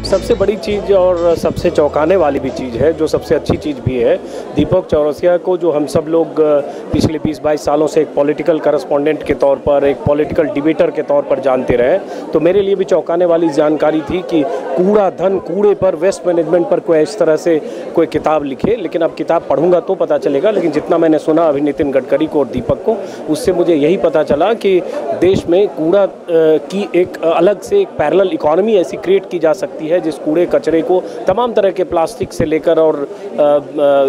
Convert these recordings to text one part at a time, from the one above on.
सबसे बड़ी चीज़ और सबसे चौंकाने वाली भी चीज़ है, जो सबसे अच्छी चीज़ भी है, दीपक चौरसिया को जो हम सब लोग पिछले 20-22 सालों से एक पॉलिटिकल करस्पॉन्डेंट के तौर पर, एक पॉलिटिकल डिबेटर के तौर पर जानते रहे, तो मेरे लिए भी चौंकाने वाली जानकारी थी कि कूड़ा धन, कूड़े पर, वेस्ट मैनेजमेंट पर कोई इस तरह से कोई किताब लिखे। लेकिन अब किताब पढ़ूंगा तो पता चलेगा, लेकिन जितना मैंने सुना अभी नितिन गडकरी को और दीपक को, उससे मुझे यही पता चला कि देश में कूड़ा की एक अलग से एक पैरेलल इकोनॉमी ऐसी क्रिएट की जा सकती है, जिस कूड़े कचरे को, तमाम तरह के प्लास्टिक से लेकर और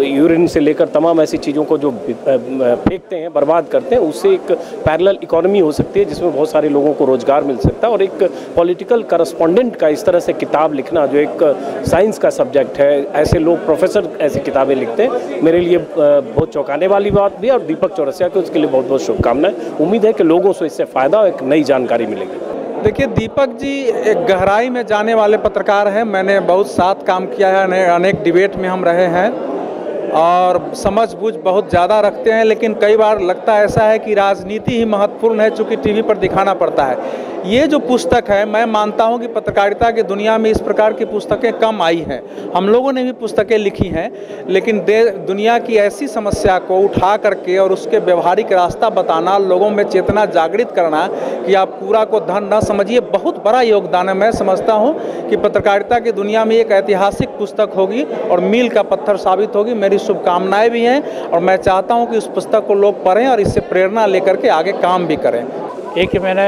यूरिन से लेकर तमाम ऐसी चीज़ों को जो फेंकते हैं, बर्बाद करते हैं, उससे एक पैरेलल इकोनॉमी हो सकती है जिसमें बहुत सारे लोगों को रोजगार मिल सकता है। और एक पॉलिटिकल करस्पॉन्डेंट का इस तरह से किताब लिखना, जो एक साइंस का सब्जेक्ट है, ऐसे लोग, प्रोफेसर ऐसी किताबें लिखते हैं, मेरे लिए बहुत चौंकाने वाली बात भी है। और दीपक चौरसिया को उसके लिए बहुत बहुत शुभकामनाएं। उम्मीद है कि लोगों से इससे फ़ायदा और एक नई जानकारी मिलेगी। देखिए, दीपक जी एक गहराई में जाने वाले पत्रकार हैं। मैंने बहुत साथ काम किया है, अनेक डिबेट में हम रहे हैं और समझ बूझ बहुत ज़्यादा रखते हैं। लेकिन कई बार लगता ऐसा है कि राजनीति ही महत्वपूर्ण है, चूँकि टीवी पर दिखाना पड़ता है। ये जो पुस्तक है, मैं मानता हूँ कि पत्रकारिता की दुनिया में इस प्रकार की पुस्तकें कम आई हैं। हम लोगों ने भी पुस्तकें लिखी हैं, लेकिन दुनिया की ऐसी समस्या को उठा करके और उसके व्यवहारिक रास्ता बताना, लोगों में चेतना जागृत करना कि आप कूड़ा को धन न समझिए, बहुत बड़ा योगदान है। मैं समझता हूँ कि पत्रकारिता की दुनिया में एक ऐतिहासिक पुस्तक होगी और मील का पत्थर साबित होगी। मेरी शुभकामनाएं भी हैं और मैं चाहता हूँ कि उस पुस्तक को लोग पढ़ें और इससे प्रेरणा लेकर के आगे काम भी करें। एक मैंने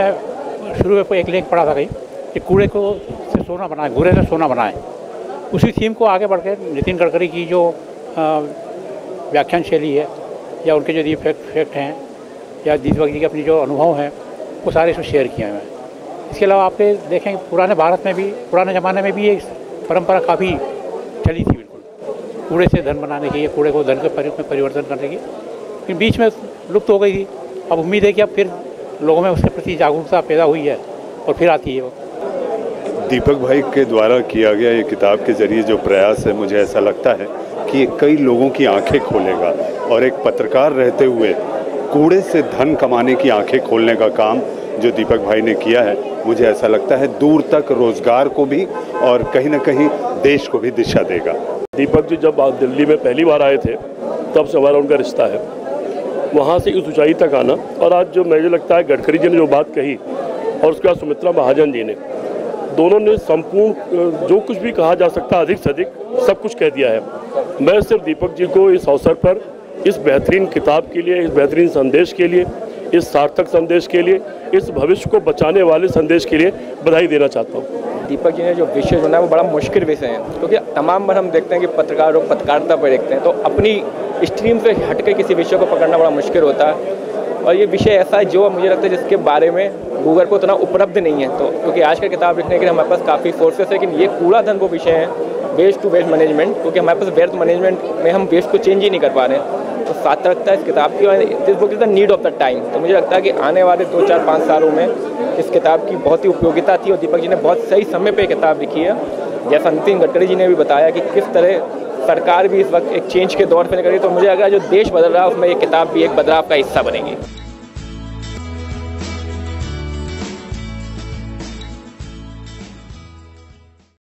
शुरू में एक लेख पढ़ा था कहीं कि कूड़े को से सोना बनाए, कूड़े से सोना बनाए। उसी थीम को आगे बढ़ के नितिन गडकरी की जो व्याख्यान शैली है, या उनके जो फैक्ट हैं, या दीपक जी के अपनी जो अनुभव हैं, वो सारे इसमें शेयर किए हैं। इसके अलावा आप देखें, पुराने भारत में भी, पुराने ज़माने में भी ये परंपरा काफ़ी चली थी, बिल्कुल कूड़े से धन बनाने की, कूड़े को धन के रूप में परिवर्तन करने की, लेकिन बीच में लुप्त हो गई थी। अब उम्मीद है कि अब फिर लोगों में उसके प्रति जागरूकता पैदा हुई है और फिर आती है वो। दीपक भाई के द्वारा किया गया ये किताब के ज़रिए जो प्रयास है, मुझे ऐसा लगता है कि ये कई लोगों की आंखें खोलेगा और एक पत्रकार रहते हुए कूड़े से धन कमाने की आंखें खोलने का काम जो दीपक भाई ने किया है, मुझे ऐसा लगता है दूर तक रोजगार को भी और कहीं ना कहीं देश को भी दिशा देगा। दीपक जी जब दिल्ली में पहली बार आए थे, तब से हमारा उनका रिश्ता है, वहाँ से इस ऊंचाई तक आना। और आज जो मुझे लगता है गडकरी जी ने जो बात कही और उसके बाद सुमित्रा महाजन जी ने, दोनों ने संपूर्ण जो कुछ भी कहा जा सकता अधिक से अधिक सब कुछ कह दिया है। मैं सिर्फ दीपक जी को इस अवसर पर इस बेहतरीन किताब के लिए, इस बेहतरीन संदेश के लिए, इस सार्थक संदेश के लिए, इस भविष्य को बचाने वाले संदेश के लिए बधाई देना चाहता हूँ। दीपक जी ने जो विषय चुना है वो बड़ा मुश्किल विषय है, क्योंकि तमाम बार हम देखते हैं कि पत्रकार लोग पत्रकारिता पर देखते हैं तो अपनी स्ट्रीम से हटकर किसी विषय को पकड़ना बड़ा मुश्किल होता है। और ये विषय ऐसा है जो मुझे लगता है जिसके बारे में गूगल को उतना उपलब्ध नहीं है। तो क्योंकि आज का किताब लिखने के लिए हमारे पास काफ़ी सोर्सेस है, लेकिन ये कूड़ा धन वो विषय है, वेस्ट टू वेस्ट मैनेजमेंट, क्योंकि हमारे पास वेस्ट मैनेजमेंट में हम वेस्ट को चेंज ही नहीं कर पा रहे हैं। तो साथ लगता है इस किताब की, this book is the need of the time. तो मुझे लगता है कि आने वाले 2, 4, 5 सालों में इस किताब की बहुत ही उपयोगिता थी और दीपक जी ने बहुत सही समय पे किताब लिखी है। जैसा नितिन गडकरी जी ने भी बताया कि किस तरह सरकार भी इस वक्त एक चेंज के दौर पर निकल रही है, तो मुझे लग रहा है जो देश बदल रहा है उसमें ये किताब भी एक बदलाव का हिस्सा बनेगी।